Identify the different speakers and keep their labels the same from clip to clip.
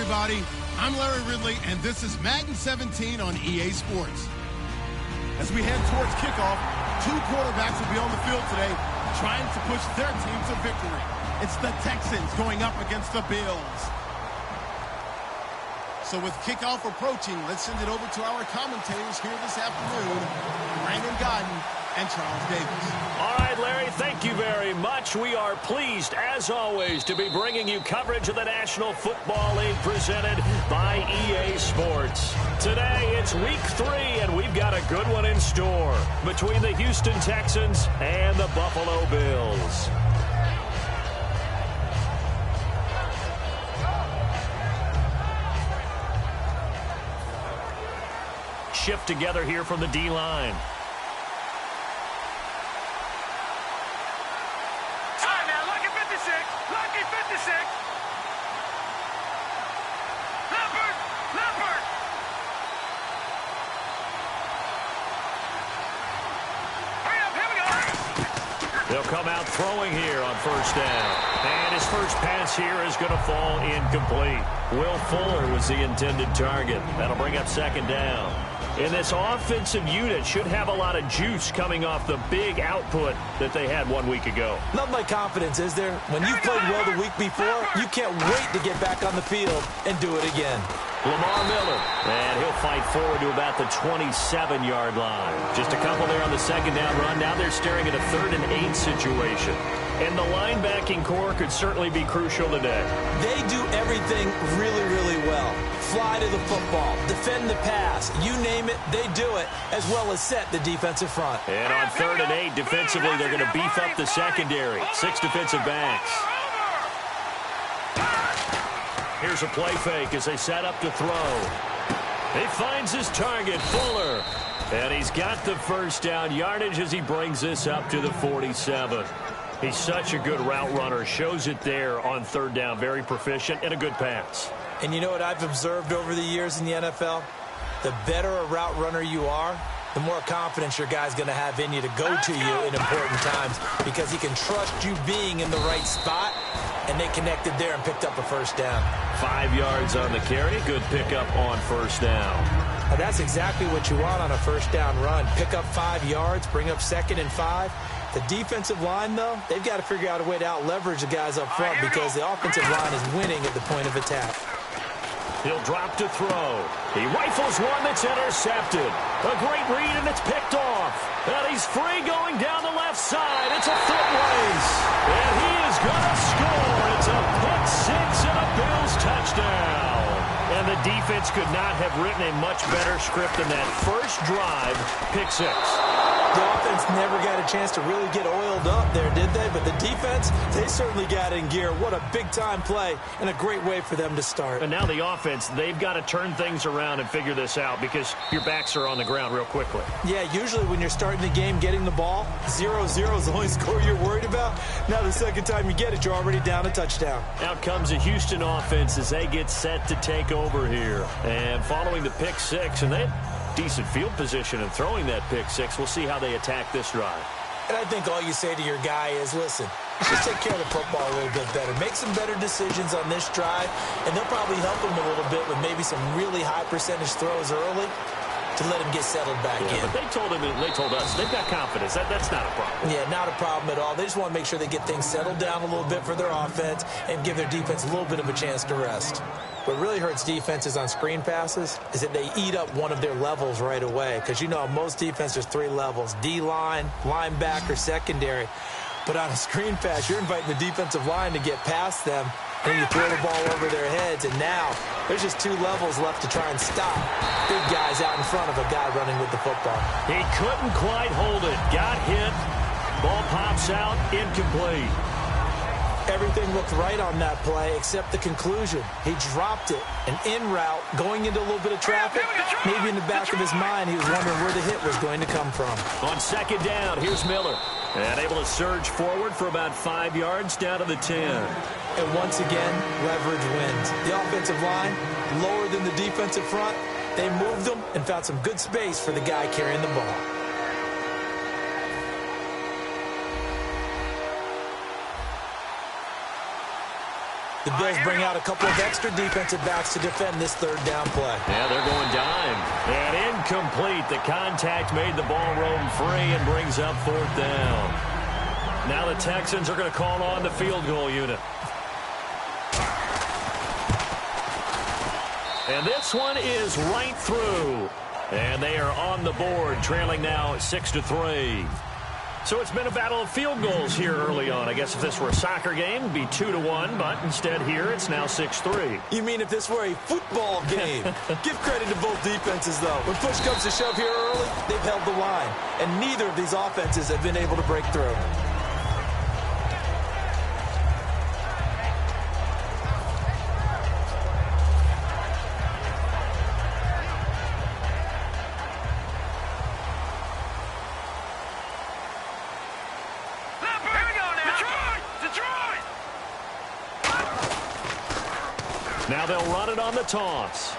Speaker 1: everybody. I'm Larry Ridley, and this is Madden 17 on EA Sports. As we head towards kickoff, two quarterbacks will be on the field today trying to push their team to victory. It's the Texans going up against the Bills. So with kickoff approaching, let's send it over to our commentators here this afternoon, Brandon Godden and Charles Davis.
Speaker 2: All right, Larry, thank you very much. We are pleased, as always, to be bringing you coverage of the National Football League presented by EA Sports. Today, it's Week 3, and we've got a good one in store between the Houston Texans and the Buffalo Bills. Shift together here from the D-line. They'll come out throwing here on first down. And his first pass here is going to fall incomplete. Will Fuller was the intended target. That'll bring up second down. And this offensive unit should have a lot of juice coming off the big output that they had 1 week ago.
Speaker 3: Nothing like confidence, is there? When you played well the week before, you can't wait to get back on the field and do it again.
Speaker 2: Lamar Miller, and he'll fight forward to about the 27-yard line. Just a couple there on the second down run. Now they're staring at a 3rd and 8 situation. And the linebacking core could certainly be crucial today.
Speaker 3: They do everything really, really well. Fly to the football, defend the pass, you name it, they do it, as well as set the defensive front.
Speaker 2: And on 3rd and 8, defensively, they're going to beef up the secondary. 6 defensive backs. Here's a play fake as they set up to throw. He finds his target, Fuller. And he's got the first down yardage as he brings this up to the 47. He's such a good route runner. Shows it there on 3rd down. Very proficient and a good pass.
Speaker 3: And you know what I've observed over the years in the NFL? The better a route runner you are, the more confidence your guy's going to have in you to go to you in important times because he can trust you being in the right spot, and they connected there and picked up a first down.
Speaker 2: 5 yards on the carry. Good pickup on first down.
Speaker 3: Now that's exactly what you want on a first down run. Pick up 5 yards, bring up 2nd and 5. The defensive line, though, they've got to figure out a way to out-leverage the guys up front because the offensive line is winning at the point of attack.
Speaker 2: He'll drop to throw. He rifles one that's intercepted. A great read, and it's picked off. And he's free going down the left side. It's a foot race. And he is going to score. It's a pick 6 and a Bills touchdown. And the defense could not have written a much better script than that first drive, pick 6.
Speaker 3: The offense never got a chance to really get oiled up there, did they? But the defense, they certainly got in gear. What a big-time play and a great way for them to start.
Speaker 2: And now the offense, they've got to turn things around and figure this out because your backs are on the ground real quickly.
Speaker 3: Yeah, usually when you're starting the game getting the ball, 0-0 is the only score you're worried about. Now the second time you get it, you're already down a touchdown.
Speaker 2: Out comes the Houston offense as they get set to take over here. And following the pick 6, and they have decent field position and throwing that pick 6. We'll see how they attack this drive.
Speaker 3: And I think all you say to your guy is, listen, let's just take care of the football a little bit better. Make some better decisions on this drive, and they'll probably help him a little bit with maybe some really high percentage throws early to let him get settled back in.
Speaker 2: But they told him, and they told us, they've got confidence. That's not a problem.
Speaker 3: Yeah, not a problem at all. They just want to make sure they get things settled down a little bit for their offense and give their defense a little bit of a chance to rest. What really hurts defenses on screen passes is that they eat up one of their levels right away. Because you know, most defense, there's 3 levels: D-line, linebacker, secondary. But on a screen pass, you're inviting the defensive line to get past them, and you throw the ball over their heads, and now there's just 2 levels left to try and stop big guys out in front of a guy running with the football.
Speaker 2: He couldn't quite hold it. Got hit. Ball pops out. Incomplete.
Speaker 3: Everything looked right on that play except the conclusion. He dropped it, an in route, going into a little bit of traffic. Maybe in the back of his mind, he was wondering where the hit was going to come from.
Speaker 2: On second down, here's Miller. And able to surge forward for about 5 yards down to the 10.
Speaker 3: And once again, leverage wins. The offensive line, lower than the defensive front. They moved them and found some good space for the guy carrying the ball. The Bills bring out a couple of extra defensive backs to defend this third down play.
Speaker 2: Yeah, they're going dime. And incomplete. The contact made the ball roam free and brings up fourth down. Now the Texans are going to call on the field goal unit. And this one is right through. And they are on the board, trailing now 6-3. So it's been a battle of field goals here early on. I guess if this were a soccer game, it'd be 2-1, but instead here it's now 6-3.
Speaker 3: You mean if this were a football game? Give credit to both defenses, though. When push comes to shove here early, they've held the line. And neither of these offenses have been able to break through.
Speaker 2: Now they'll run it on the toss.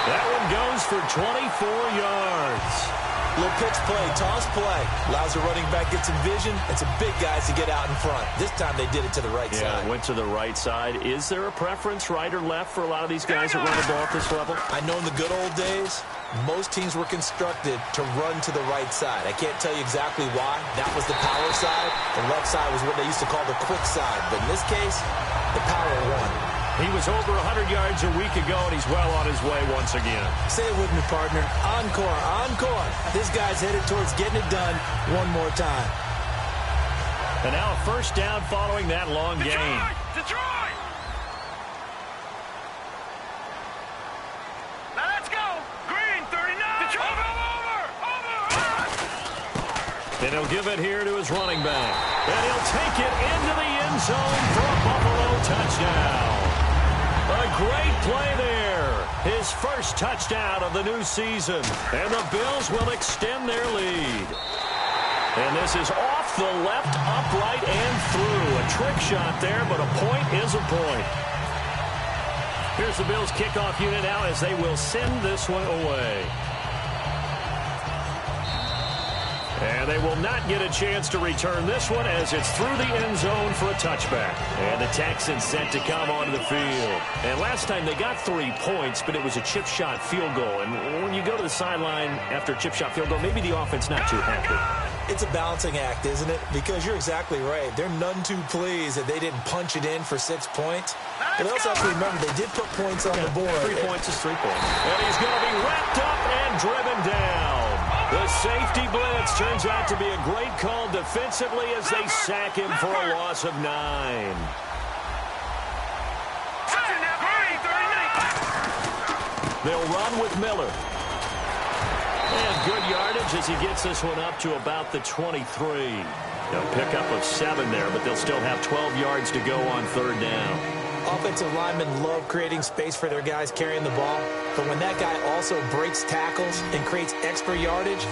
Speaker 2: That one goes for 24 yards.
Speaker 3: Little pitch play, toss play. Allows the running back get some vision and some big guys to get out in front. This time they did it to the right side.
Speaker 2: Yeah, went to the right side. Is there a preference, right or left, for a lot of these guys that run the ball at this level?
Speaker 3: I know in the good old days, most teams were constructed to run to the right side. I can't tell you exactly why. That was the power side. The left side was what they used to call the quick side. But in this case, the power won.
Speaker 2: He was over 100 yards a week ago, and he's well on his way once again.
Speaker 3: Say it with me, partner. Encore, encore. This guy's headed towards getting it done one more time.
Speaker 2: And now a first down following that long gain.
Speaker 4: Detroit! Now let's go! Green, 39! Detroit! Over!
Speaker 2: And he'll give it here to his running back. And he'll take it into the end zone for a Buffalo touchdown. A great play there. His first touchdown of the new season. And the Bills will extend their lead. And this is off the left, upright, and through. A trick shot there, but a point is a point. Here's the Bills kickoff unit now as they will send this one away. And they will not get a chance to return this one as it's through the end zone for a touchback. And the Texans set to come onto the field. And last time they got 3 points, but it was a chip shot field goal. And when you go to the sideline after a chip shot field goal, maybe the offense not too happy.
Speaker 3: It's a balancing act, isn't it? Because you're exactly right. They're none too pleased that they didn't punch it in for 6 points. But they also have to remember they did put points on the board.
Speaker 2: 3 points is 3 points. And he's going to be wrapped up and driven down. The safety blitz turns out to be a great call defensively as they sack him for a loss of 9. They'll run with Miller. And good yardage as he gets this one up to about the 23. They'll pick up of 7 there, but they'll still have 12 yards to go on third down.
Speaker 3: Offensive linemen love creating space for their guys carrying the ball, but when that guy also breaks tackles and creates extra yardage,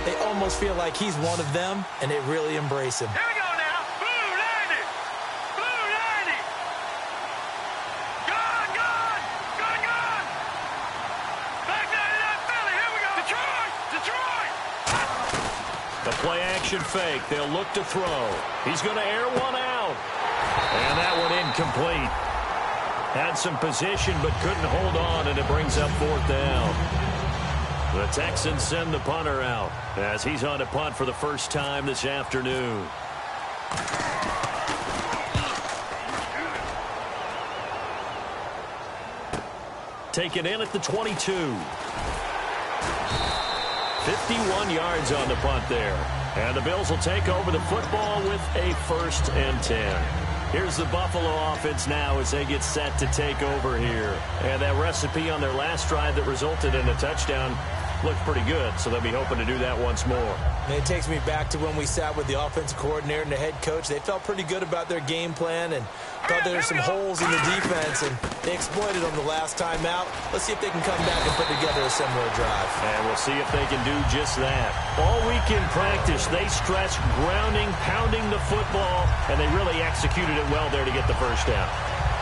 Speaker 3: they almost feel like he's one of them, and they really embrace him.
Speaker 4: Here we go now. Blue 90. Blue 90. Gone, gone. Gone, gone. Back 99 Philly. Here we go. Detroit. Detroit.
Speaker 2: The play action fake. They'll look to throw. He's going to air one out. And that one incomplete. Had some position but couldn't hold on, and it brings up fourth down. The Texans send the punter out as he's on to punt for the first time this afternoon. Taken in at the 22. 51 yards on the punt there. And the Bills will take over the football with a 1st and 10. Here's the Buffalo offense now as they get set to take over here. And that recipe on their last drive that resulted in a touchdown looked pretty good, so they'll be hoping to do that once more.
Speaker 3: And it takes me back to when we sat with the offensive coordinator and the head coach. They felt pretty good about their game plan and thought there were some holes in the defense, and they exploited them the last time out. Let's see if they can come back and put together a similar drive.
Speaker 2: And we'll see if they can do just that. All week in practice, they stressed grounding, pounding the football, and they really executed it well there to get the first down.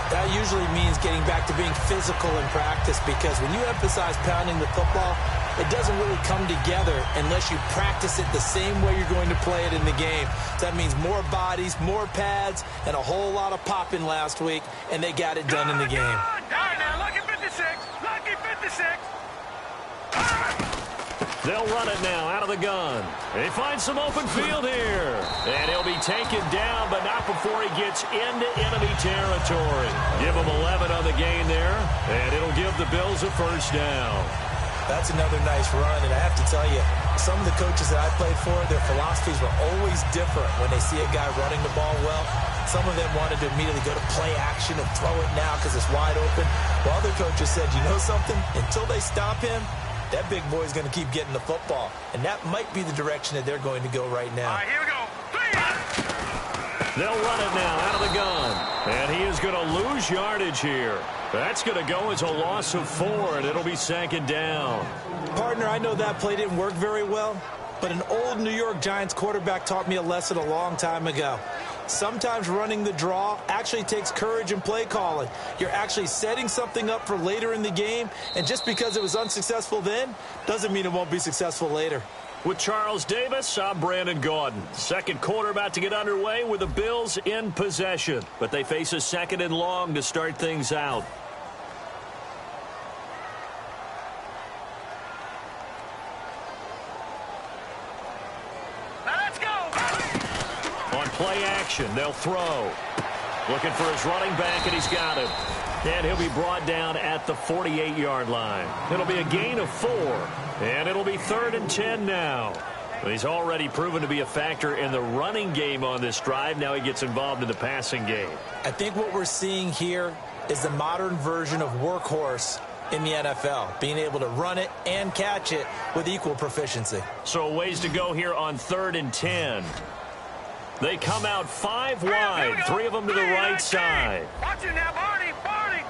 Speaker 3: That usually means getting back to being physical in practice, because when you emphasize pounding the football, it doesn't really come together unless you practice it the same way you're going to play it in the game. So that means more bodies, more pads, and a whole lot of popping last week, and they got it done in the game.
Speaker 4: All right, now, lucky 56. Lucky 56.
Speaker 2: They'll run it now out of the gun. They find some open field here. And he'll be taken down, but not before he gets into enemy territory. Give him 11 on the gain there, and it'll give the Bills a first down.
Speaker 3: That's another nice run, and I have to tell you, some of the coaches that I played for, their philosophies were always different when they see a guy running the ball well. Some of them wanted to immediately go to play action and throw it now because it's wide open. While other coaches said, you know something? Until they stop him, that big boy's going to keep getting the football. And that might be the direction that they're going to go right now.
Speaker 4: All right, here we go.
Speaker 2: They'll run it now out of the gun. And he is going to lose yardage here. That's going to go as a loss of 4, and it'll be second down.
Speaker 3: Partner, I know that play didn't work very well, but an old New York Giants quarterback taught me a lesson a long time ago. Sometimes running the draw actually takes courage and play calling. You're actually setting something up for later in the game, and just because it was unsuccessful then doesn't mean it won't be successful later.
Speaker 2: With Charles Davis, I'm Brandon Gaudin. Second quarter about to get underway with the Bills in possession, but they face a second and long to start things out. Play action. They'll throw. Looking for his running back, and he's got him. And he'll be brought down at the 48-yard line. It'll be a gain of 4, and it'll be 3rd and 10 now. He's already proven to be a factor in the running game on this drive. Now he gets involved in the passing game.
Speaker 3: I think what we're seeing here is the modern version of workhorse in the NFL, being able to run it and catch it with equal proficiency.
Speaker 2: So ways to go here on 3rd and 10. They come out 5 wide, 3 of them to the right side.
Speaker 4: Watch it now, Barney, Barney.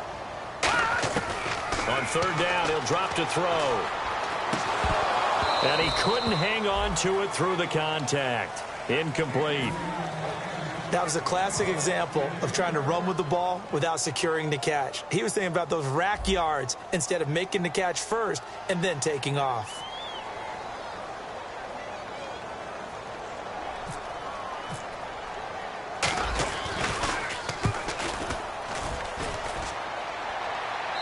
Speaker 2: On 3rd down, he'll drop to throw. And he couldn't hang on to it through the contact. Incomplete.
Speaker 3: That was a classic example of trying to run with the ball without securing the catch. He was thinking about those rack yards instead of making the catch first and then taking off.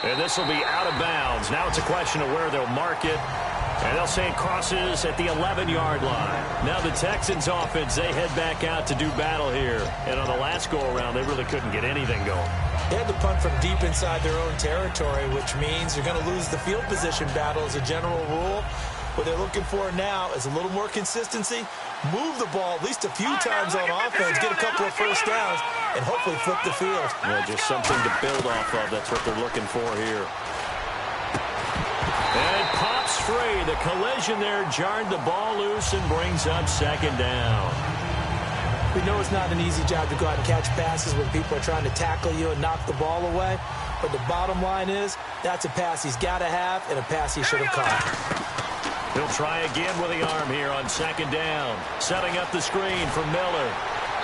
Speaker 2: And this will be out of bounds. Now it's a question of where they'll mark it. And they'll say it crosses at the 11-yard line. Now the Texans offense, they head back out to do battle here. And on the last go-around, they really couldn't get anything going.
Speaker 3: They had to punt from deep inside their own territory, which means you're going to lose the field position battle as a general rule. What they're looking for now is a little more consistency, move the ball at least a few times on offense, get a couple of first downs, and hopefully flip the field.
Speaker 2: Yeah, just something to build off of. That's what they're looking for here. And it pops free. The collision there jarred the ball loose and brings up second down.
Speaker 3: We know it's not an easy job to go out and catch passes when people are trying to tackle you and knock the ball away. But the bottom line is that's a pass he's got to have and a pass he should have caught.
Speaker 2: He'll try again with the arm here on second down. Setting up the screen for Miller.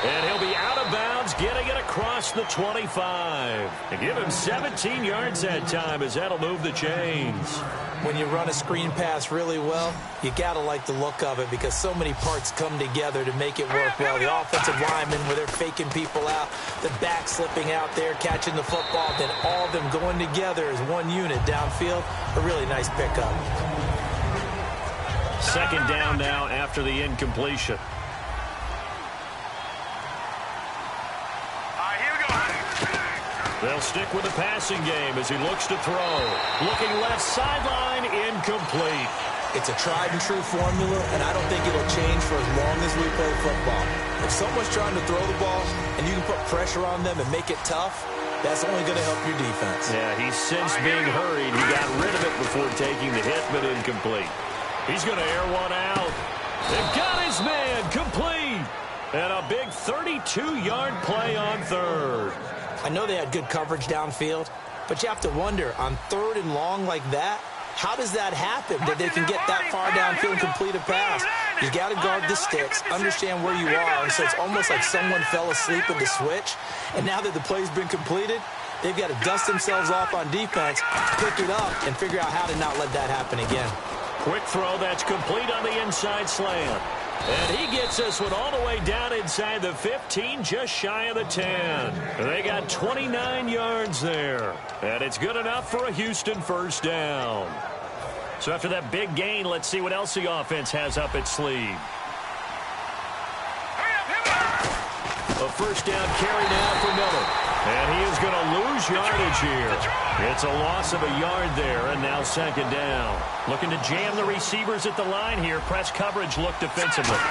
Speaker 2: And he'll be out of bounds, getting it across the 25. And give him 17 yards that time as that'll move the chains.
Speaker 3: When you run a screen pass really well, you got to like the look of it because so many parts come together to make it work well. The offensive linemen where they're faking people out, the back slipping out there, catching the football, then all of them going together as one unit downfield. A really nice pickup.
Speaker 2: Second down now after the incompletion. They'll stick with the passing game as he looks to throw. Looking left sideline, incomplete.
Speaker 3: It's a tried-and-true formula, and I don't think it'll change for as long as we play football. If someone's trying to throw the ball and you can put pressure on them and make it tough, that's only going to help your defense.
Speaker 2: Yeah, he's since being hurried. He got rid of it before taking the hit, but incomplete. He's going to air one out. They've got his man complete. And a big 32-yard play on 3rd.
Speaker 3: I know they had good coverage downfield, but you have to wonder, on 3rd and long like that, how does that happen that they can get that far downfield and complete a pass? You got to guard the sticks, understand where you are, and so it's almost like someone fell asleep at the switch, and now that the play's been completed, they've got to dust themselves off on defense, pick it up, and figure out how to not let that happen again.
Speaker 2: Quick throw that's complete on the inside slant. And he gets this one all the way down inside the 15, just shy of the 10. They got 29 yards there. And it's good enough for a Houston first down. So after that big gain, let's see what else the offense has up its sleeve. A first down carry now for Miller. And he is going to lose yardage here. It's a loss of a yard there, and now second down. Looking to jam the receivers at the line here. Press coverage look defensively.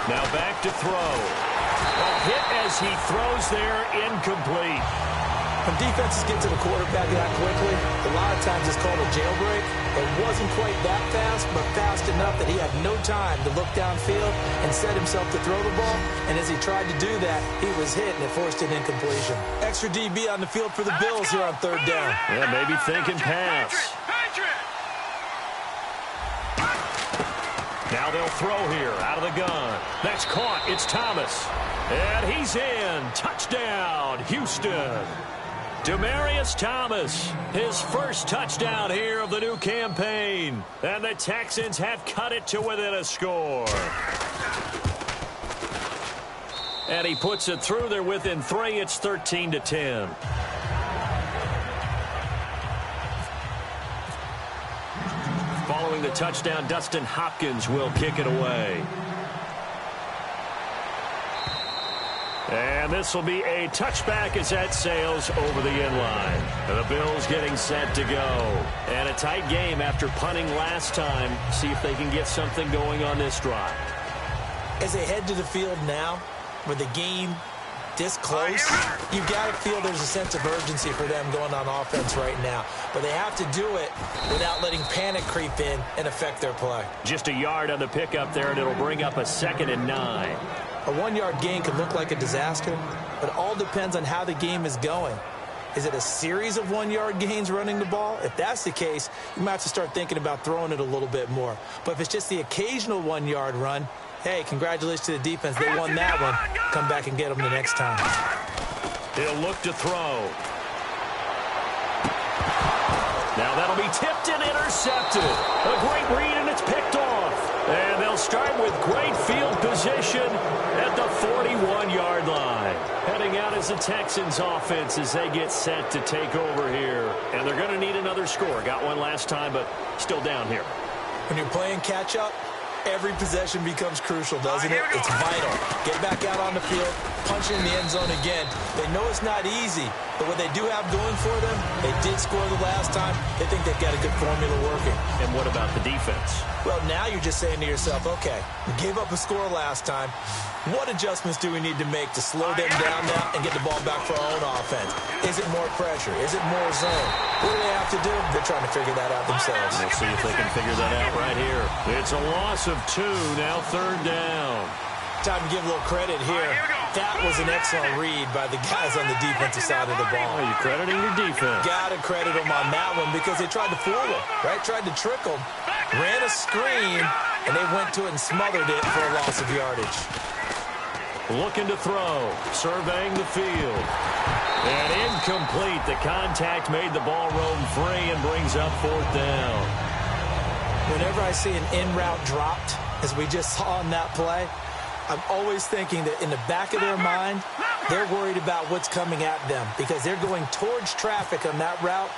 Speaker 2: Now back to throw. A hit as he throws there, incomplete.
Speaker 3: When defenses get to the quarterback that quickly, a lot of times it's called a jailbreak. It wasn't quite that fast, but fast enough that he had no time to look downfield and set himself to throw the ball. And as he tried to do that, he was hit, and it forced an incompletion. Extra DB on the field for the Bills here on third down.
Speaker 2: Yeah, maybe thinking pass. Now they'll throw here out of the gun. That's caught. It's Thomas. And he's in. Touchdown, Houston. Demaryius Thomas, his first touchdown here of the new campaign. And the Texans have cut it to within a score. And he puts it through. They're within 3. It's 13-10. Following the touchdown, Dustin Hopkins will kick it away. And this will be a touchback as that sails over the end line. And the Bills getting set to go. And a tight game after punting last time. See if they can get something going on this drive.
Speaker 3: As they head to the field now, with the game this close, you've got to feel there's a sense of urgency for them going on offense right now. But they have to do it without letting panic creep in and affect their play.
Speaker 2: Just a yard on the pickup there, and it'll bring up a 2nd and 9.
Speaker 3: A 1-yard gain can look like a disaster, but it all depends on how the game is going. Is it a series of 1-yard gains running the ball? If that's the case, you might have to start thinking about throwing it a little bit more. But if it's just the occasional 1-yard run, hey, congratulations to the defense. They won that one. Come back and get them the next time.
Speaker 2: He'll look to throw. Now that'll be tipped and intercepted. A great read, and it's picked off. And they'll start with great field position at the 41-yard line. Heading out as the Texans offense as they get set to take over here. And they're going to need another score. Got one last time, but still down here.
Speaker 3: When you're playing catch-up, every possession becomes crucial, doesn't it? It's vital. Get back out on the field, punch in the end zone again. They know it's not easy, but what they do have going for them, they did score the last time. They think they've got a good formula working.
Speaker 2: And what about the defense?
Speaker 3: Well, now you're just saying to yourself, okay, we gave up a score last time. What adjustments do we need to make to slow them down now and get the ball back for our own offense? Is it more pressure? Is it more zone? What do they have to do? They're trying to figure that out themselves.
Speaker 2: We'll see if they can figure that out right here. It's a loss of 2, now third down.
Speaker 3: Time to give a little credit here. That was an excellent read by the guys on the defensive side of the ball.
Speaker 2: Are you crediting your defense?
Speaker 3: Got to credit them on that one because they tried to fool them, right? Tried to trick them, ran a screen, and they went to it and smothered it for a loss of yardage.
Speaker 2: Looking to throw, surveying the field. And incomplete. The contact made the ball roam free and brings up 4th down.
Speaker 3: Whenever I see an in-route dropped, as we just saw in that play, I'm always thinking that in the back of their mind, they're worried about what's coming at them because they're going towards traffic on that route.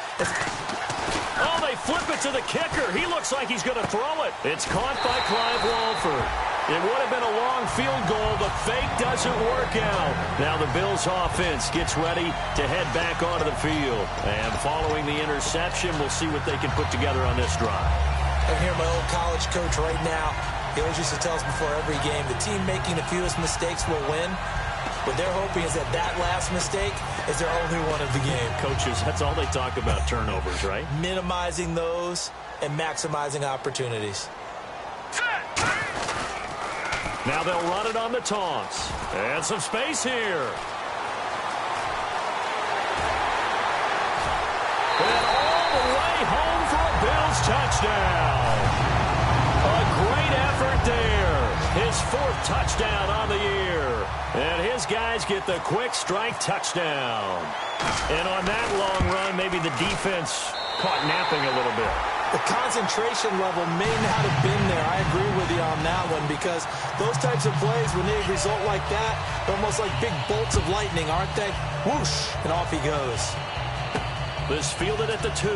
Speaker 2: Oh, they flip it to the kicker. He looks like he's going to throw it. It's caught by Clive Walford. It would have been a long field goal. The fake doesn't work out. Now the Bills offense gets ready to head back onto the field. And following the interception, we'll see what they can put together on this drive.
Speaker 3: I hear my old college coach right now. He always used to tell us before every game, the team making the fewest mistakes will win. What they're hoping is that that last mistake is their only one of the game.
Speaker 2: Coaches, that's all they talk about, turnovers, right?
Speaker 3: Minimizing those and maximizing opportunities.
Speaker 2: Now they'll run it on the taunts. And some space here. And all the way home for a Bills touchdown. A great effort there. His 4th touchdown on the year. And his guys get the quick strike touchdown. And on that long run, maybe the defense caught napping a little bit.
Speaker 3: The concentration level may not have been there. I agree with you on that one, because those types of plays, when they result like that, they're almost like big bolts of lightning, aren't they? Whoosh, and off he goes.
Speaker 2: This fielded at the 2.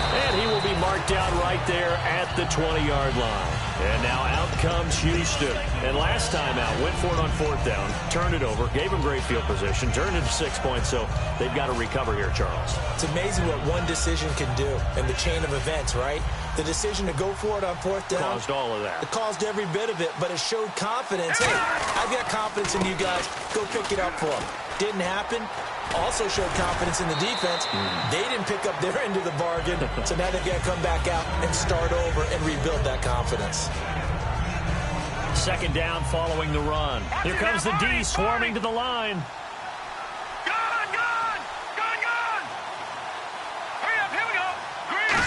Speaker 2: And he will be marked down right there at the 20-yard line. And now out comes Houston. And last time out, went for it on 4th down, turned it over, gave him great field position, turned it to 6 points, so they've got to recover here, Charles.
Speaker 3: It's amazing what one decision can do in the chain of events, right? The decision to go for it on 4th down.
Speaker 2: Caused all of that.
Speaker 3: It caused every bit of it, but it showed confidence. Hey, I've got confidence in you guys. Go pick it up for them. Didn't happen. Also showed confidence in the defense. They didn't pick up their end of the bargain, so now they've got to come back out and start over and rebuild that confidence.
Speaker 2: 2nd down following the run. Here comes the D swarming to the line.
Speaker 4: Gone! Hurry up, here we go. Green.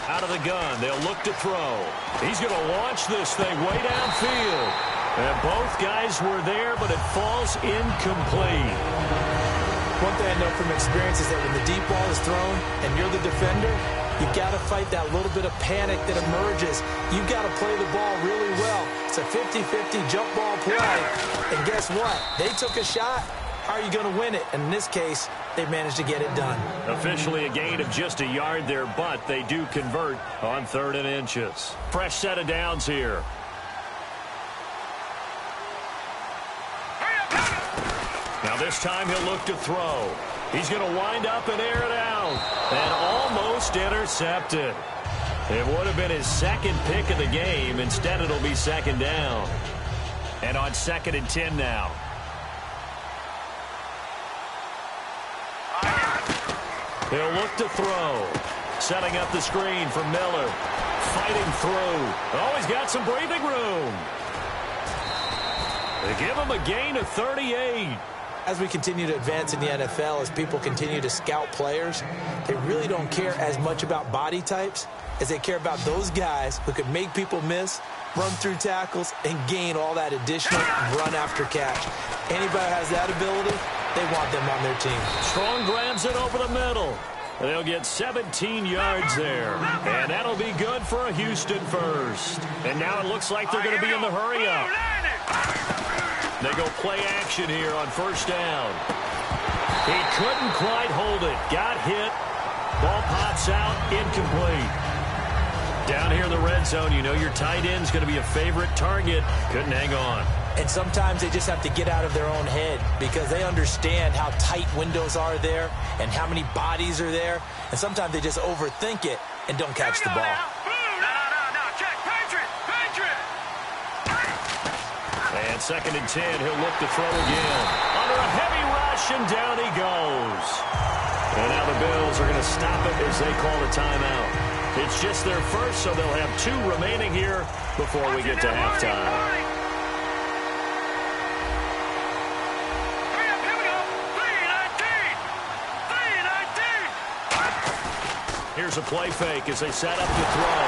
Speaker 2: Out of the gun, they'll look to throw. He's going to launch this thing way downfield. And both guys were there, but it falls incomplete.
Speaker 3: One thing I know from experience is that when the deep ball is thrown and you're the defender, you've got to fight that little bit of panic that emerges. You've got to play the ball really well. It's a 50-50 jump ball play. And guess what? They took a shot. How are you going to win it? And in this case, they managed to get it done.
Speaker 2: Officially a gain of just a yard there, but they do convert on 3rd and inches. Fresh set of downs here. Now this time he'll look to throw. He's going to wind up and air it out. And almost intercepted. It would have been his 2nd pick of the game. Instead, it'll be 2nd down. And on 2nd and 10 now. He'll look to throw. Setting up the screen for Miller. Fighting through. Oh, he's got some breathing room. They give him a gain of 38.
Speaker 3: As we continue to advance in the NFL, as people continue to scout players, they really don't care as much about body types as they care about those guys who can make people miss, run through tackles, and gain all that additional run after catch. Anybody who has that ability, they want them on their team.
Speaker 2: Strong grabs it over the middle. They'll get 17 yards there. And that'll be good for a Houston first. And now it looks like they're going to be in the hurry-up. They go play action here on 1st down. He couldn't quite hold it. Got hit. Ball pops out. Incomplete. Down here in the red zone, you know your tight end's going to be a favorite target. Couldn't hang on.
Speaker 3: And sometimes they just have to get out of their own head because they understand how tight windows are there and how many bodies are there. And sometimes they just overthink it and don't catch the ball.
Speaker 4: No. Check. Patriot.
Speaker 2: And 2nd and 10, he'll look to throw again. Under a heavy rush, and down he goes. And now the Bills are going to stop it as they call a timeout. It's just their first, so they'll have 2 remaining here before we get to halftime. Here's a play fake as they set up to throw.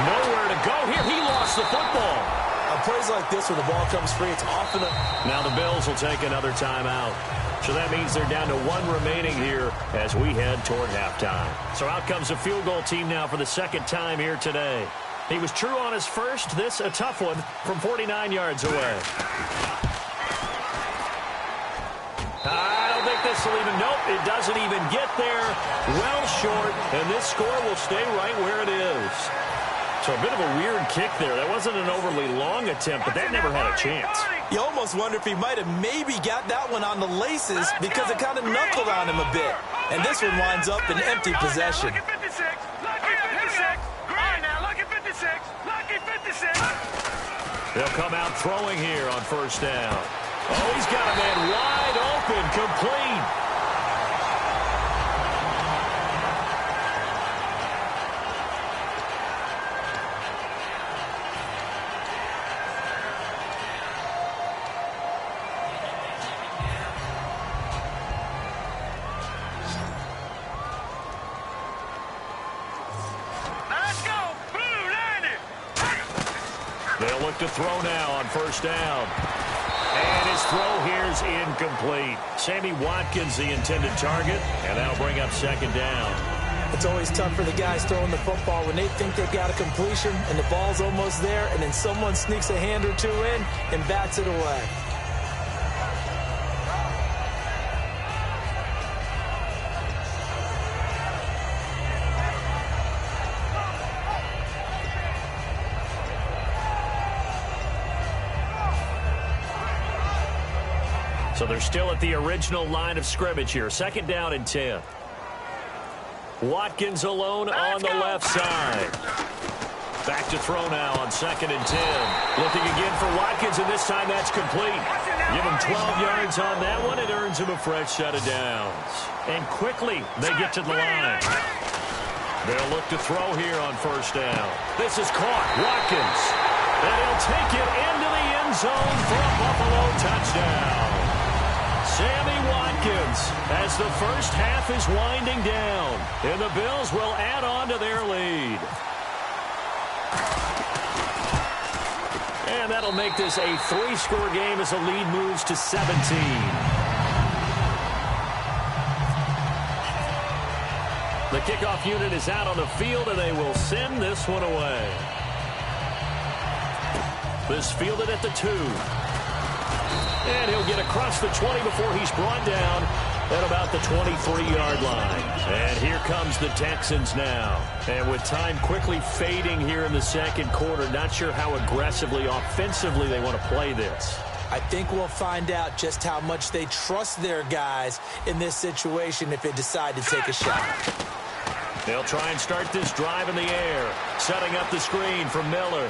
Speaker 2: Nowhere to go here. He lost the football.
Speaker 3: On plays like this, when the ball comes free, it's often a...
Speaker 2: Now the Bills will take another timeout. So that means they're down to 1 remaining here as we head toward halftime. So out comes a field goal team now for the 2nd time here today. He was true on his first. This a tough one from 49 yards away. I don't think this will even, nope, it doesn't even get there. Well short, and this score will stay right where it is. So a bit of a weird kick there. That wasn't an overly long attempt, but that never had a chance.
Speaker 3: You almost wonder if he might have maybe got that one on the laces because it kind of knuckled on him a bit. And this one winds up in empty possession.
Speaker 4: Look at 56. Lucky 56. Green now. Look at 56. Lucky 56.
Speaker 2: They'll come out throwing here on 1st down. Oh, he's got a man wide open, complete.
Speaker 4: Let's go. Blue 90.
Speaker 2: They'll look to throw now on 1st down. And his throw here's incomplete. Sammy Watkins, the intended target, and that'll bring up 2nd down.
Speaker 3: It's always tough for the guys throwing the football when they think they've got a completion and the ball's almost there, and then someone sneaks a hand or two in and bats it away.
Speaker 2: So they're still at the original line of scrimmage here. 2nd down and 10. Watkins alone on the left side. Back to throw now on 2nd and 10. Looking again for Watkins, and this time that's complete. Give him 12 yards on that one. It earns him a fresh set of downs. And quickly they get to the line. They'll look to throw here on 1st down. This is caught. Watkins. And he'll take it into the end zone for a Buffalo touchdown. Sammy Watkins as the first half is winding down. And the Bills will add on to their lead. And that'll make this a 3-score game as the lead moves to 17. The kickoff unit is out on the field, and they will send this one away. This fielded at the 2. And he'll get across the 20 before he's brought down at about the 23-yard line. And here comes the Texans now. And with time quickly fading here in the 2nd quarter, not sure how aggressively, offensively they want to play this.
Speaker 3: I think we'll find out just how much they trust their guys in this situation if they decide to take a shot.
Speaker 2: They'll try and start this drive in the air, setting up the screen for Miller.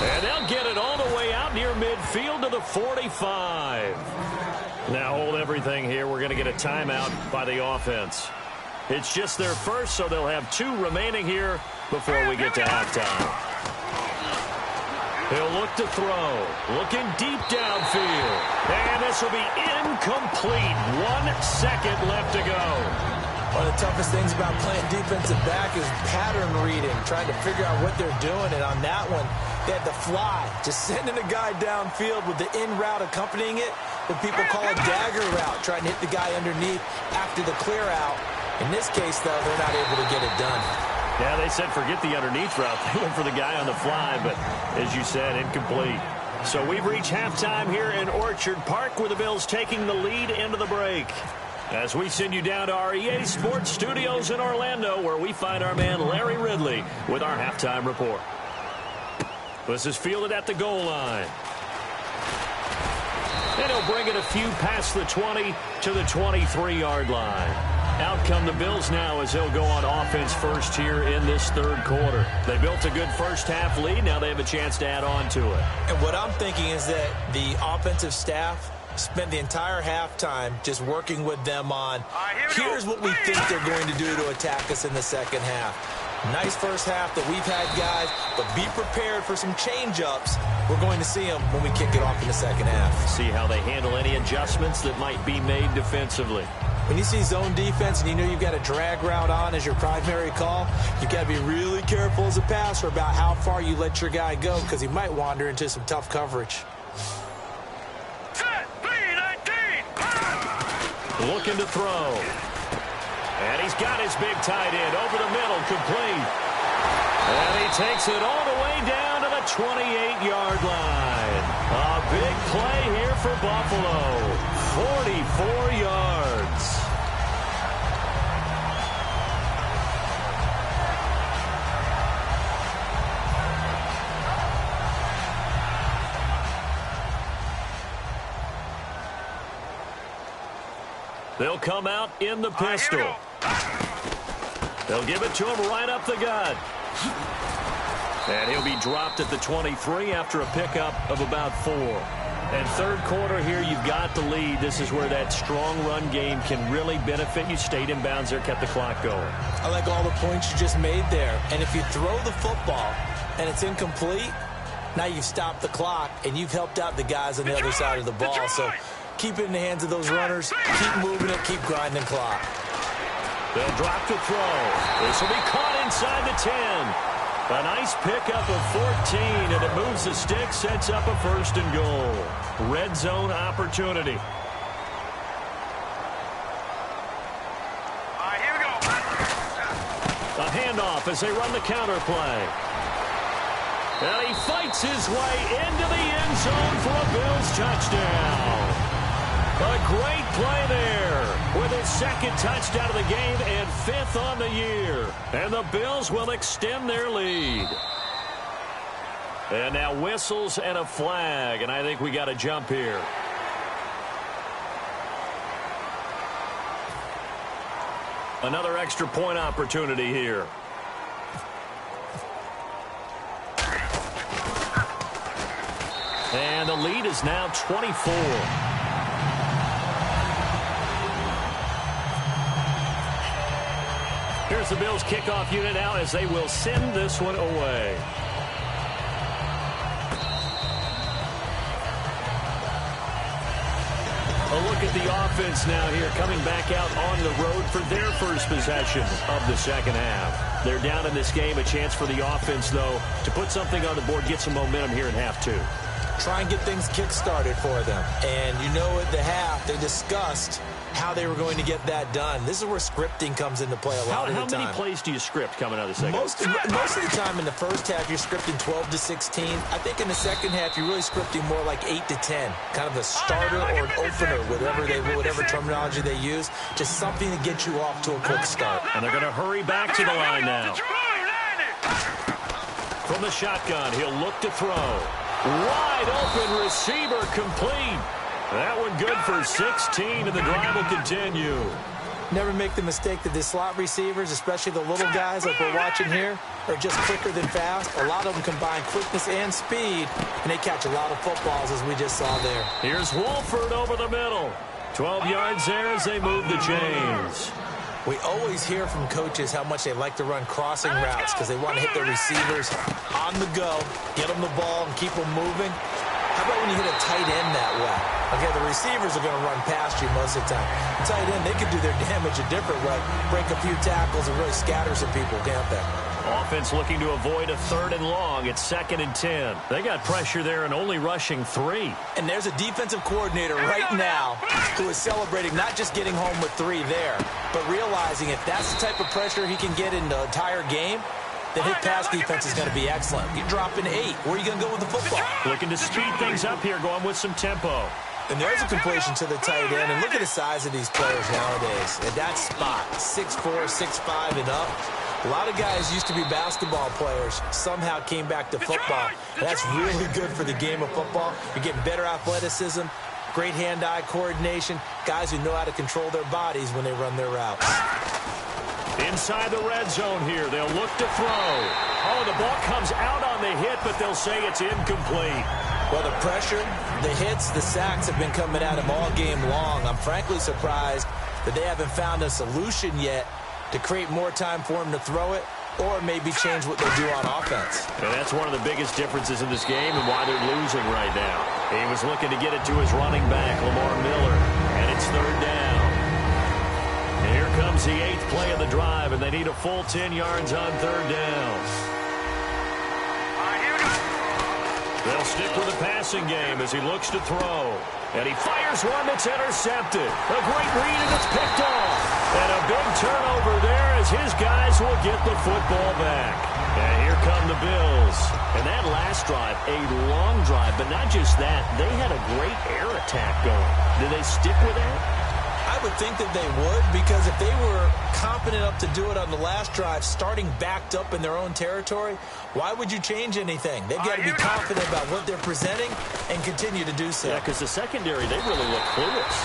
Speaker 2: And they'll get it all the way out near midfield to the 45. Now hold everything here. We're going to get a timeout by the offense. It's just their first, so they'll have 2 remaining here before we get to halftime. He'll look to throw. Looking deep downfield. And this will be incomplete. 1 second left to go.
Speaker 3: One of the toughest things about playing defensive back is pattern reading, trying to figure out what they're doing. And on that one, they had the fly, just sending a guy downfield with the in route accompanying it, what people call a dagger route, trying to hit the guy underneath after the clear out. In this case, though, they're not able to get it done.
Speaker 2: Yeah, they said forget the underneath route. They went for the guy on the fly, but as you said, incomplete. So we've reached halftime here in Orchard Park, where the Bills taking the lead into the break. As we send you down to our EA Sports Studios in Orlando, where we find our man Larry Ridley with our halftime report. This is fielded at the goal line. And he'll bring it a few past the 20 to the 23-yard line. Out come the Bills now as they'll go on offense first here in this 3rd quarter. They built a good first half lead. Now they have a chance to add on to it.
Speaker 3: And what I'm thinking is that the offensive staff spent the entire halftime just working with them on, here's what we think they're going to do to attack us in the 2nd half. Nice first half that we've had, guys, but be prepared for some change-ups. We're going to see them when we kick it off in the 2nd half.
Speaker 2: See how they handle any adjustments that might be made defensively.
Speaker 3: When you see zone defense and you know you've got a drag route on as your primary call, you've got to be really careful as a passer about how far you let your guy go, because he might wander into some tough coverage.
Speaker 2: Looking to throw. And he's got his big tight end over the middle, complete. And he takes it all the way down to the 28-yard line. A big play here for Buffalo. 44 yards. They'll come out in the pistol. They'll give it to him right up the gut. And he'll be dropped at the 23 after a pickup of about 4. And 3rd quarter here, you've got the lead. This is where that strong run game can really benefit you. Stayed in bounds there, kept the clock going.
Speaker 3: I like all the points you just made there. And if you throw the football and it's incomplete, now you've stopped the clock and you've helped out the guys on the other side of the ball. So keep it in the hands of those runners. Keep moving it. Keep grinding clock.
Speaker 2: They'll drop the throw. This will be caught inside the 10. A nice pickup of 14, and it moves the stick, sets up a 1st and goal. Red zone opportunity.
Speaker 4: right, here we go.
Speaker 2: A handoff as they run the counter play. And he fights his way into the end zone for a Bills touchdown. A great play there with his second touchdown of the game and 5th on the year. And the Bills will extend their lead. And now whistles and a flag, and I think we got to jump here. Another extra point opportunity here. And the lead is now 24. Here's the Bills kickoff unit out as they will send this one away. A look at the offense now here, coming back out on the road for their first possession of the second half. They're down in this game. A chance for the offense, though, to put something on the board, get some momentum here in half two.
Speaker 3: Try and get things kick-started for them. And you know at the half, they discussed how they were going to get that done. This is where scripting comes into play a lot of the time.
Speaker 2: How many plays do you script coming out of the second?
Speaker 3: Most of the time in the first half, you're scripting 12 to 16. I think in the second half, you're really scripting more like 8 to 10. Kind of a starter or an opener, whatever terminology they use. Just something to get you off to a quick start.
Speaker 2: And they're going to hurry back to the line now. From the shotgun, he'll look to throw. Wide open receiver complete. That one good for 16, and the drive will continue.
Speaker 3: Never make the mistake that the slot receivers, especially the little guys like we're watching here, are just quicker than fast. A lot of them combine quickness and speed, and they catch a lot of footballs, as we just saw there.
Speaker 2: Here's Wolford over the middle. 12 yards there as they move the chains.
Speaker 3: We always hear from coaches how much they like to run crossing routes because they want to hit their receivers on the go, get them the ball, and keep them moving. How about when you hit a tight end that way? Okay, the receivers are going to run past you most of the time. The tight end, they can do their damage a different way, break a few tackles and really scatter some people, can't they?
Speaker 2: Offense looking to avoid a 3rd and long. It's 2nd and 10. They got pressure there and only rushing 3.
Speaker 3: And there's a defensive coordinator right now who is celebrating not just getting home with 3 there, but realizing if that's the type of pressure he can get in the entire game, then his pass defense is going to be excellent. You're dropping 8. Where are you going to go with the football?
Speaker 2: Looking to speed things up here, going with some tempo.
Speaker 3: And there's a completion to the tight end. And look at the size of these players nowadays. At that spot, 6'4", 6'5", and up. A lot of guys used to be basketball players, somehow came back to football. And that's really good for the game of football. You're getting better athleticism, great hand-eye coordination, guys who know how to control their bodies when they run their routes.
Speaker 2: Inside the red zone here, they'll look to throw. Oh, the ball comes out on the hit, but they'll say it's incomplete.
Speaker 3: Well, the pressure, the hits, the sacks have been coming at him all game long. I'm frankly surprised that they haven't found a solution yet to create more time for him to throw it or maybe change what they do on offense.
Speaker 2: And that's one of the biggest differences in this game and why they're losing right now. He was looking to get it to his running back, Lamar Miller, and it's 3rd down. And here comes the 8th play of the drive, and they need a full 10 yards on 3rd down. They'll stick with the passing game as he looks to throw. And he fires one that's intercepted. A great read, and it's picked off. And a big turnover there as his guys will get the football back. And here come the Bills. And that last drive, a long drive, but not just that. They had a great air attack going. Did they stick with that?
Speaker 3: I would think that they would, because if they were confident enough to do it on the last drive, starting backed up in their own territory, why would you change anything? They've got to be confident about what they're presenting and continue to do so.
Speaker 2: Yeah, because the secondary, they really look clueless.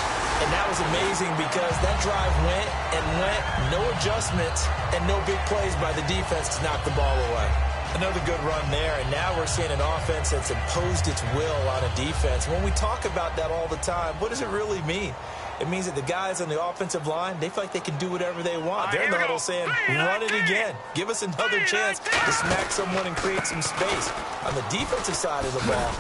Speaker 3: And that was amazing because that drive went and went, no adjustments, and no big plays by the defense to knock the ball away. Another good run there, and now we're seeing an offense that's imposed its will on a defense. When we talk about that all the time, what does it really mean? It means that the guys on the offensive line, they feel like they can do whatever they want. They're in the huddle saying, run it again. Give us another chance to smack someone and create some space. On the defensive side of the ball,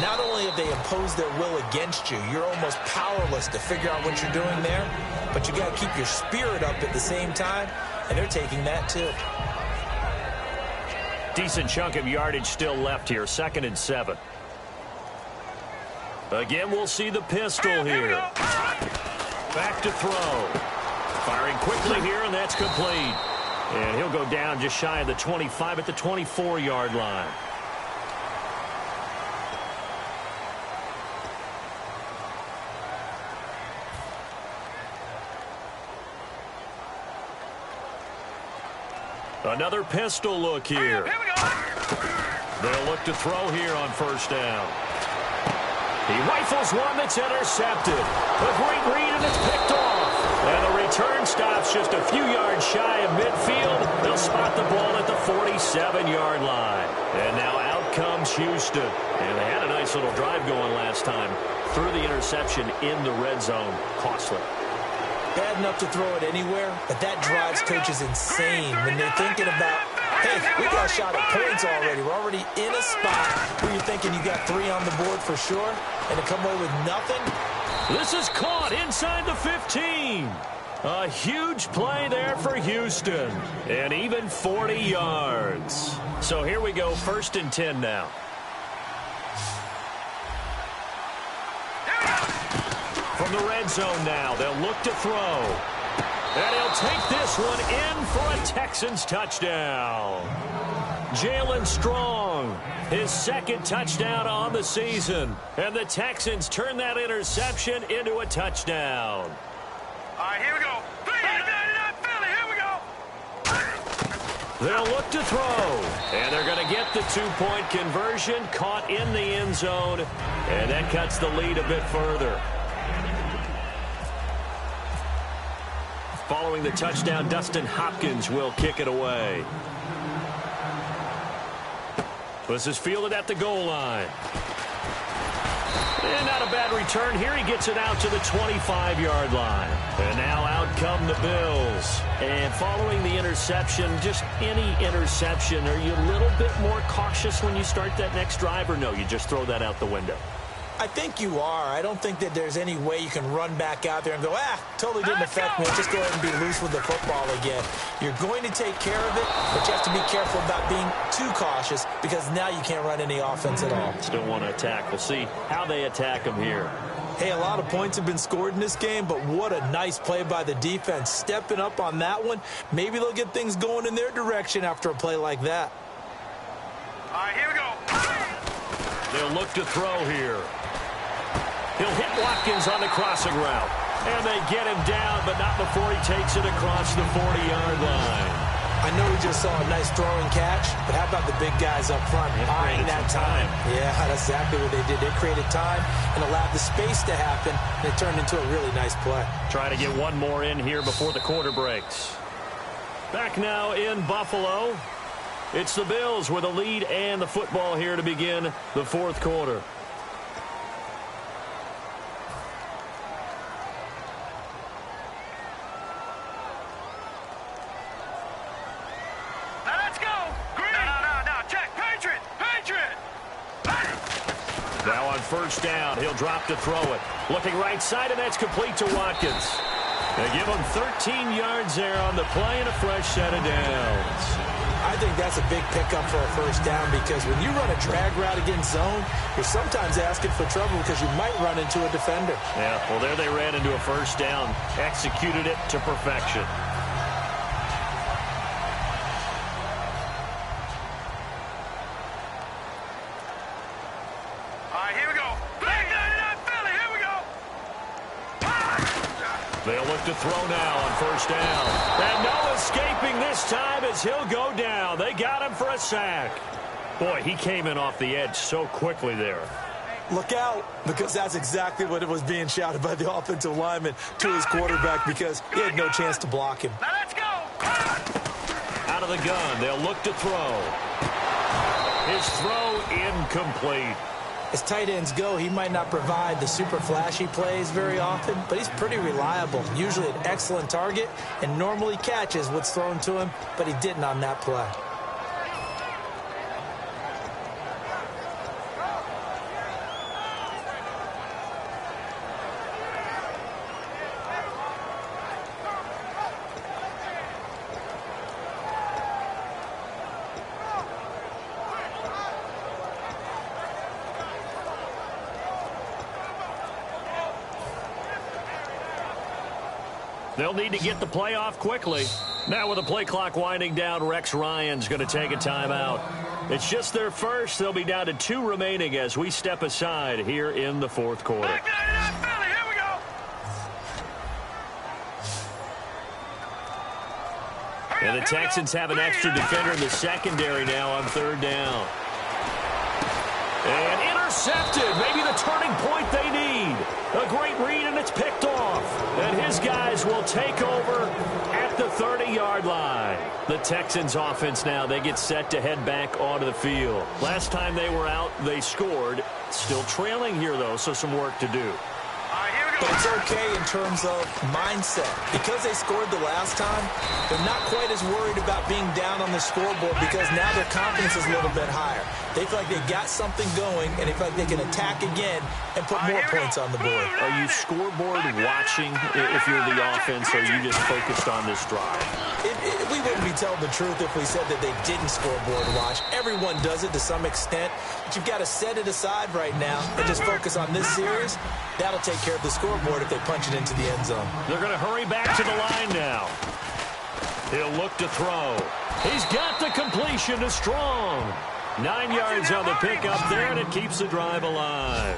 Speaker 3: not only have they imposed their will against you, you're almost powerless to figure out what you're doing there, but you got to keep your spirit up at the same time, and they're taking that too.
Speaker 2: Decent chunk of yardage still left here, 2nd and 7. Again, we'll see the pistol here. Back to throw. Firing Firing quickly here, and that's complete. And he'll go down just shy of the 25 at the 24-yard line. Another pistol look here.
Speaker 4: Here we go.
Speaker 2: They'll look to throw here on first down. He rifles one that's intercepted. A great read, and it's picked off. And the return stops just a few yards shy of midfield. They'll spot the ball at the 47-yard line. And now out comes Houston. And they had a nice little drive going last time. Threw the interception in the red zone. Costly.
Speaker 3: Bad enough to throw it anywhere, but that drives coaches insane when they're thinking about, hey, we got a shot at points already. We're already in a spot where you're thinking you got 3 on the board for sure, and to come away with nothing.
Speaker 2: This is caught inside the 15. A huge play there for Houston, and even 40 yards. So here we go, 1st and 10 now. From the red zone now, they'll look to throw. And he'll take this one in for a Texans touchdown. Jalen Strong, his 2nd touchdown on the season. And the Texans turn that interception into a touchdown.
Speaker 4: All right, here we go. Philly, here we go.
Speaker 2: They'll look to throw. And they're going to get the 2-point conversion, caught in the end zone. And that cuts the lead a bit further. Following the touchdown, Dustin Hopkins will kick it away. This is fielded at the goal line. And not a bad return here. He gets it out to the 25-yard line. And now out come the Bills. And following the interception, just any interception, are you a little bit more cautious when you start that next drive, or no, you just throw that out the window?
Speaker 3: I think you are. I don't think that there's any way you can run back out there and go, totally didn't affect me. Just go ahead and be loose with the football again. You're going to take care of it, but you have to be careful about being too cautious because now you can't run any offense at all.
Speaker 2: Still want to attack. We'll see how they attack them here.
Speaker 3: Hey, a lot of points have been scored in this game, but what a nice play by the defense. Stepping up on that one, maybe they'll get things going in their direction after a play like that.
Speaker 4: All right, here we go.
Speaker 2: They'll look to throw here. He'll hit Watkins on the crossing route. And they get him down, but not before he takes it across the 40-yard line.
Speaker 3: I know we just saw a nice throwing catch, but how about the big guys up front buying that time? Yeah, that's exactly what they did. They created time and allowed the space to happen, and it turned into a really nice play.
Speaker 2: Try to get one more in here before the quarter breaks. Back now in Buffalo. It's the Bills with a lead and the football here to begin the 4th quarter. Now on first down, he'll drop to throw it. Looking right side, and that's complete to Watkins. They give him 13 yards there on the play and a fresh set of downs.
Speaker 3: I think that's a big pickup for a first down because when you run a drag route against zone, you're sometimes asking for trouble because you might run into a defender.
Speaker 2: Yeah, well, there they ran into a first down, executed it to perfection. They'll look to throw now on first down. And no escaping this time as he'll go down. They got him for a sack. Boy, he came in off the edge so quickly there.
Speaker 3: Look out, because that's exactly what it was being shouted by the offensive lineman to his quarterback because he had no chance to block him.
Speaker 4: Now let's go.
Speaker 2: Out of the gun, they'll look to throw. His throw incomplete.
Speaker 3: As tight ends go, he might not provide the super flashy plays very often, but he's pretty reliable. Usually an excellent target and normally catches what's thrown to him, but he didn't on that play.
Speaker 2: They'll need to get the play off quickly. Now with the play clock winding down, Rex Ryan's going to take a timeout. It's just their first. They'll be down to 2 remaining as we step aside here in the fourth quarter.
Speaker 4: Back 99 Philly, here we go.
Speaker 2: And the Texans have an extra defender in the secondary now on 3rd down. And intercepted. Maybe the turning point they need. A great read, and it's picked off. And his guys will take over at the 30-yard line. The Texans offense now, they get set to head back onto the field. Last time they were out, they scored. Still trailing here, though, so some work to do.
Speaker 3: But it's okay in terms of mindset. Because they scored the last time, they're not quite as worried about being down on the scoreboard because now their confidence is a little bit higher. They feel like they got something going, and they feel like they can attack again and put more points on the board.
Speaker 2: Are you scoreboard watching if you're the offense, or are you just focused on this drive?
Speaker 3: We wouldn't be telling the truth if we said that they didn't scoreboard watch. Everyone does it to some extent, but you've got to set it aside right now and just focus on this series. That'll take care of the scoreboard if they punch it into the end zone.
Speaker 2: They're going to hurry back to the line now. He'll look to throw. He's got the completion to Strong. 9 yards on the pickup there, and it keeps the drive alive.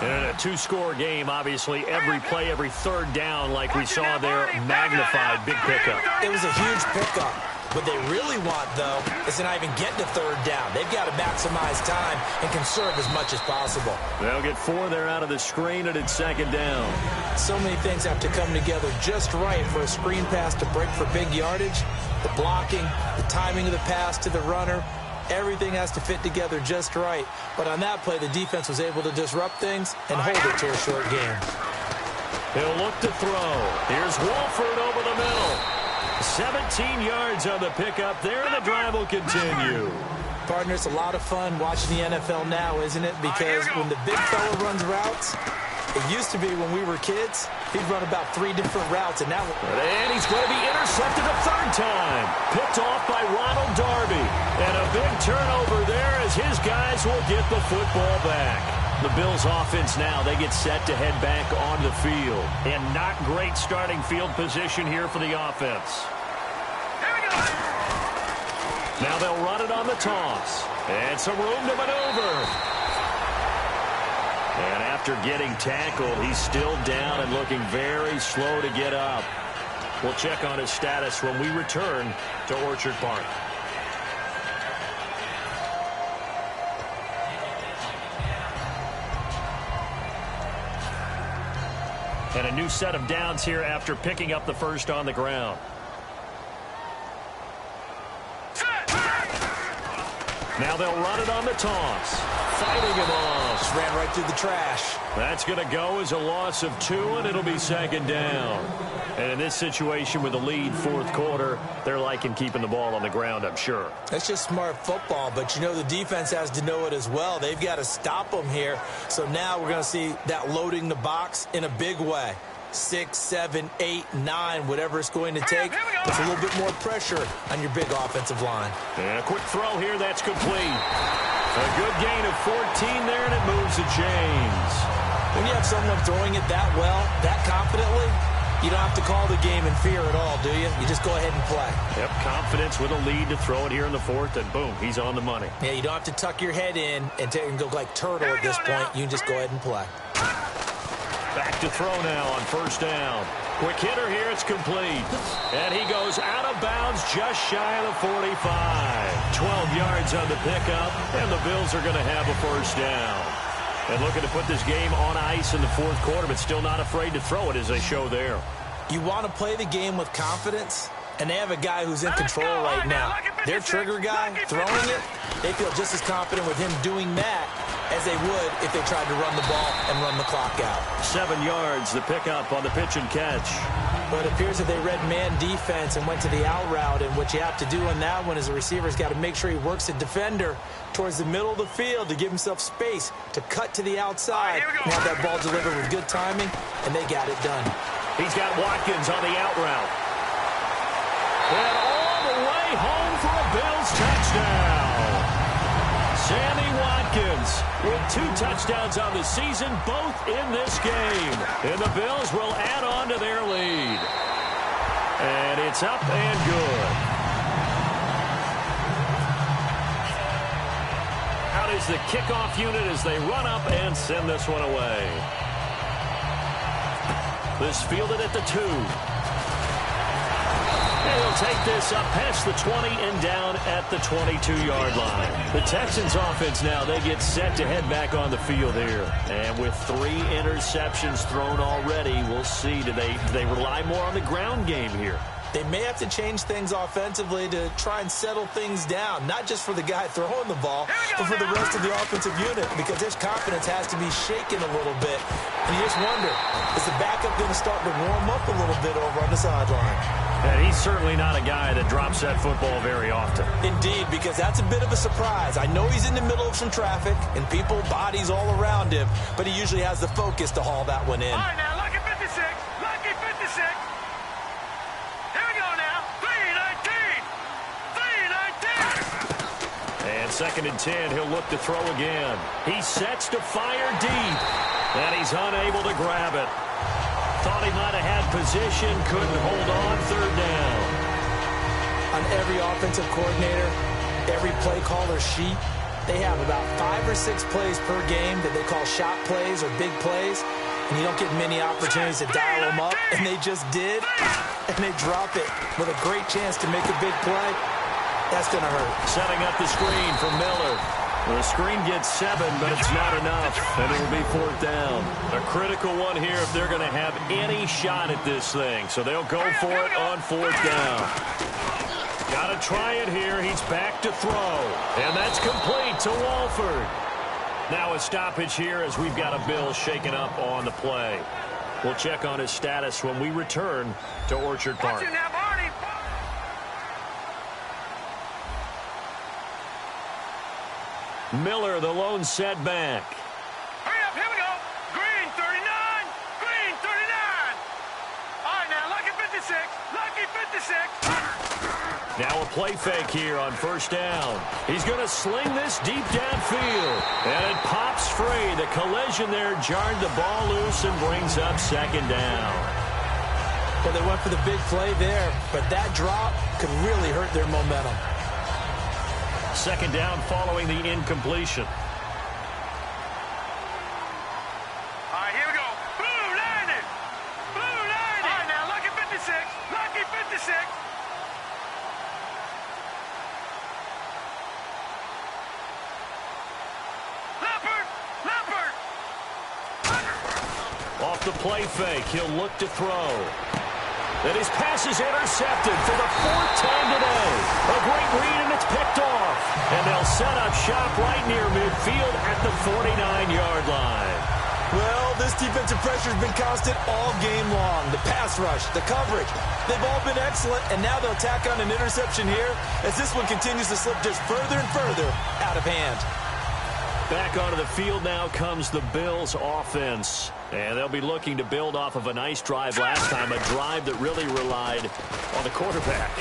Speaker 2: And in a 2-score game, obviously, every play, every 3rd down, like we saw there, magnified, big pickup.
Speaker 3: It was a huge pickup. What they really want, though, is to not even get to 3rd down. They've got to maximize time and conserve as much as possible.
Speaker 2: They'll get 4 there out of the screen, and it's 2nd down.
Speaker 3: So many things have to come together just right for a screen pass to break for big yardage. The blocking, the timing of the pass to the runner, everything has to fit together just right. But on that play, the defense was able to disrupt things and hold it to a short game.
Speaker 2: He'll look to throw. Here's Wolford over the middle. 17 yards on the pickup there, and the drive will continue.
Speaker 3: Partner, it's a lot of fun watching the NFL now, isn't it? Because when the big fella runs routes, it used to be when we were kids, he'd run about 3 different routes, and now...
Speaker 2: And he's going to be intercepted a 3rd time. Picked off by Ronald Darby. And a big turnover there as his guys will get the football back. The Bills offense now, they get set to head back onto the field. And not great starting field position here for the offense. Now they'll run it on the toss. And some room to maneuver. And after getting tackled, he's still down and looking very slow to get up. We'll check on his status when we return to Orchard Park. And a new set of downs here after picking up the first on the ground. Now they'll run it on the toss. Fighting him off.
Speaker 3: Just ran right through the trash.
Speaker 2: That's going to go as a loss of 2, and it'll be 2nd down. And in this situation with the lead 4th quarter, they're liking keeping the ball on the ground, I'm sure.
Speaker 3: That's just smart football, but you know the defense has to know it as well. They've got to stop them here. So now we're going to see that loading the box in a big way. 6, 7, 8, 9, whatever it's going to take. Puts a little bit more pressure on your big offensive line.
Speaker 2: And a quick throw here, that's complete. A good gain of 14 there, and it moves the chains.
Speaker 3: When you have someone throwing it that well, that confidently, you don't have to call the game in fear at all, do you? You just go ahead and play.
Speaker 2: Yep, confidence with a lead to throw it here in the 4th, and boom, he's on the money.
Speaker 3: Yeah, you don't have to tuck your head in and go like turtle at this point. You can just go ahead and play.
Speaker 2: Back to throw now on 1st down. Quick hitter here, it's complete. And he goes out of bounds just shy of the 45. 12 yards on the pickup, and the Bills are going to have a 1st down. And looking to put this game on ice in the 4th quarter, but still not afraid to throw it as they show there.
Speaker 3: You want to play the game with confidence, and they have a guy who's in control right now. Their trigger guy throwing it, they feel just as confident with him doing that as they would if they tried to run the ball and run the clock out.
Speaker 2: 7 yards, the pickup on the pitch and catch.
Speaker 3: But it appears that they read man defense and went to the out route, and what you have to do on that one is the receiver's got to make sure he works the defender towards the middle of the field to give himself space to cut to the outside and have that ball delivered with good timing, and they got it done.
Speaker 2: He's got Watkins on the out route. And all the way home for a Bills touchdown. Sammy Watkins with 2 touchdowns on the season, both in this game. And the Bills will add on to their lead. And it's up and good. Out is the kickoff unit as they run up and send this one away. This fielded at the 2. And he'll take this up past the 20 and down at the 22-yard line. The Texans offense now, they get set to head back on the field here. And with 3 interceptions thrown already, we'll see. Do they rely more on the ground game here?
Speaker 3: They may have to change things offensively to try and settle things down, not just for the guy throwing the ball, but for the rest of the offensive unit, because his confidence has to be shaken a little bit. And you just wonder, is the backup going to start to warm up a little bit over on the sideline?
Speaker 2: And he's certainly not a guy that drops that football very often.
Speaker 3: Indeed, because that's a bit of a surprise. I know he's in the middle of some traffic and people, bodies all around him, but he usually has the focus to haul that one in.
Speaker 4: All right, now, lucky 56. Lucky 56. Here we go now. 3-19. 3-19.
Speaker 2: And 2nd and 10, he'll look to throw again. He sets to fire deep, and he's unable to grab it. Thought he might have had position, couldn't hold on. 3rd down.
Speaker 3: On every offensive coordinator, every play caller sheet, they have about 5 or 6 plays per game that they call shot plays or big plays, and you don't get many opportunities to dial them up, and they just did, and they drop it with a great chance to make a big play. That's going to hurt.
Speaker 2: Setting up the screen for Miller. The screen gets 7, but it's not enough, and it'll be 4th down. A critical one here if they're going to have any shot at this thing. So they'll go for it on 4th down. Got to try it here. He's back to throw, and that's complete to Walford. Now a stoppage here as we've got a Bill shaken up on the play. We'll check on his status when we return to Orchard Park. Miller, the lone setback.
Speaker 4: Hurry up, here we go. Green 39. Green 39. All right, now, lucky 56. Lucky 56.
Speaker 2: Now a play fake here on 1st down. He's going to sling this deep downfield. And it pops free. The collision there jarred the ball loose and brings up 2nd down.
Speaker 3: Well, they went for the big play there, but that drop could really hurt their momentum.
Speaker 2: 2nd down following the incompletion.
Speaker 4: All right, here we go. Blue 90. Blue 90. All right, now, lucky 56. Lucky 56. Leopard. Leopard.
Speaker 2: Off the play fake, he'll look to throw. And his pass is intercepted for the 4th time today. A great read, and it's picked off. And they'll set up shop right near midfield at the 49-yard line.
Speaker 3: Well, this defensive pressure has been constant all game long. The pass rush, the coverage, they've all been excellent, and now they'll tack on an interception here as this one continues to slip just further and further out of hand.
Speaker 2: Back onto the field now comes the Bills offense. And they'll be looking to build off of a nice drive last time, a drive that really relied on the quarterback.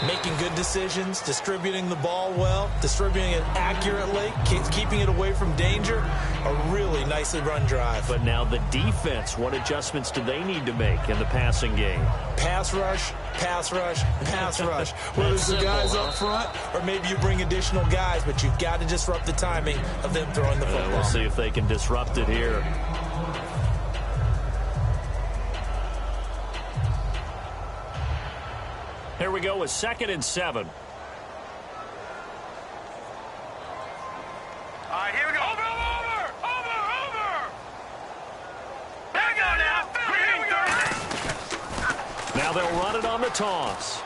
Speaker 3: Making good decisions, distributing the ball well, distributing it accurately, keeping it away from danger. A really nicely run drive.
Speaker 2: But now the defense, what adjustments do they need to make in the passing game?
Speaker 3: Pass rush, pass rush, pass rush. Whether it's the guys up front or maybe you bring additional guys, but you've got to disrupt the timing of them throwing the football.
Speaker 2: We'll see if they can disrupt it here. Here we go with 2nd and 7.
Speaker 4: All right, here we go. Over. There we go now. Green 30.
Speaker 2: Now they'll run it on the toss.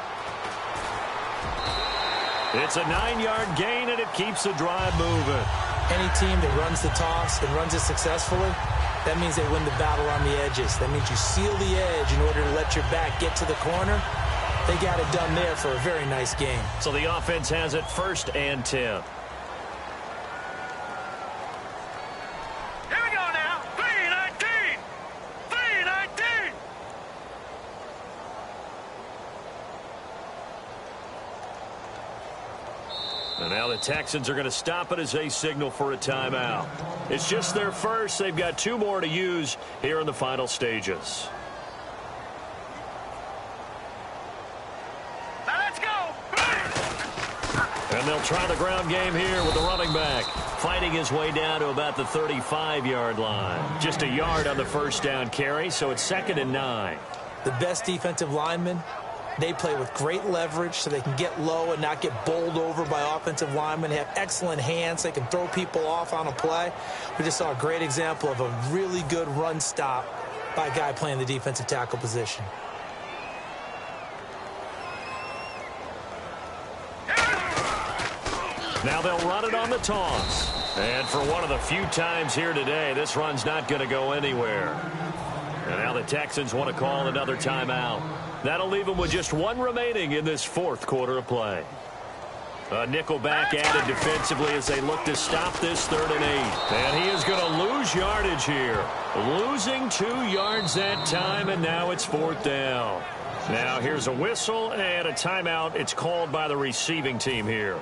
Speaker 2: It's a 9-yard gain, and it keeps the drive moving.
Speaker 3: Any team that runs the toss and runs it successfully, that means they win the battle on the edges. That means you seal the edge in order to let your back get to the corner. They got it done there for a very nice game.
Speaker 2: So the offense has it 1st and 10.
Speaker 4: Here we go now. 3-19. 3-19.
Speaker 2: And now the Texans are going to stop it as they signal for a timeout. It's just their first. They've got 2 more to use here in the final stages. And they'll try the ground game here with the running back, fighting his way down to about the 35-yard line. Just a yard on the first down carry, so it's 2nd and 9.
Speaker 3: The best defensive linemen, they play with great leverage so they can get low and not get bowled over by offensive linemen. They have excellent hands. They can throw people off on a play. We just saw a great example of a really good run stop by a guy playing the defensive tackle position.
Speaker 2: Now they'll run it on the toss. And for one of the few times here today, this run's not going to go anywhere. And now the Texans want to call another timeout. That'll leave them with just one remaining in this 4th quarter of play. A nickel back added defensively as they look to stop this 3rd and 8. And he is going to lose yardage here. Losing 2 yards that time, and now it's 4th down. Now here's a whistle and a timeout. It's called by the receiving team here.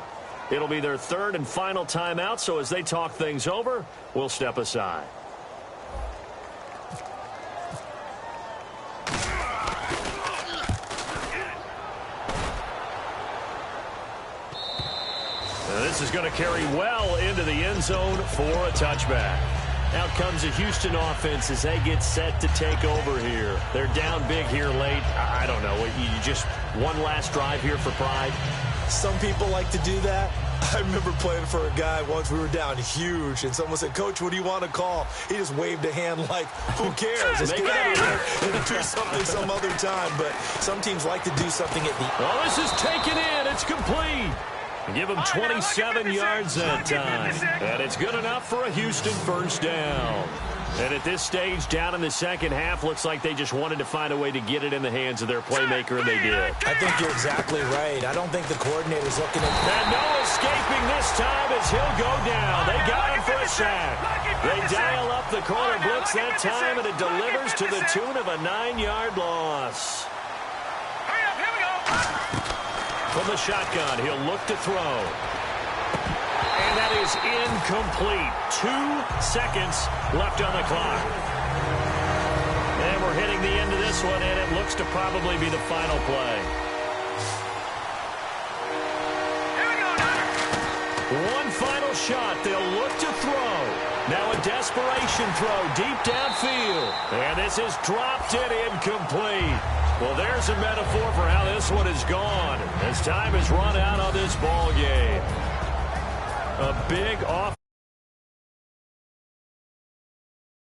Speaker 2: It'll be their 3rd and final timeout, so as they talk things over, we'll step aside. Now this is going to carry well into the end zone for a touchback. Out comes the Houston offense as they get set to take over here. They're down big here late. I don't know. You just one last drive here for pride?
Speaker 3: Some people like to do that. I remember playing for a guy once. We were down huge, and someone said, "Coach, what do you want to call?" He just waved a hand like, who cares? Let's get out of here and do something some other time. But some teams like to do something at the...
Speaker 2: Oh, this is taken in. It's complete. Give him 27 yards that time. And it's good enough for a Houston first down. And at this stage, down in the second half, looks like they just wanted to find a way to get it in the hands of their playmaker, and they did.
Speaker 3: I think you're exactly right. I don't think the coordinator's looking at...
Speaker 2: And no escaping this time as he'll go down. They got him for a sack. They dial up the corner blitz that time, and it delivers to the tune of a 9-yard loss.
Speaker 4: Here we go.
Speaker 2: From the shotgun, he'll look to throw. And that is incomplete. 2 seconds left on the clock. And we're hitting the end of this one, and it looks to probably be the final play.
Speaker 4: Here we go, Niner.
Speaker 2: One final shot. They'll look to throw. Now a desperation throw deep downfield. And this is dropped and incomplete. Well, there's a metaphor for how this one is gone as time has run out on this ball game. A big off.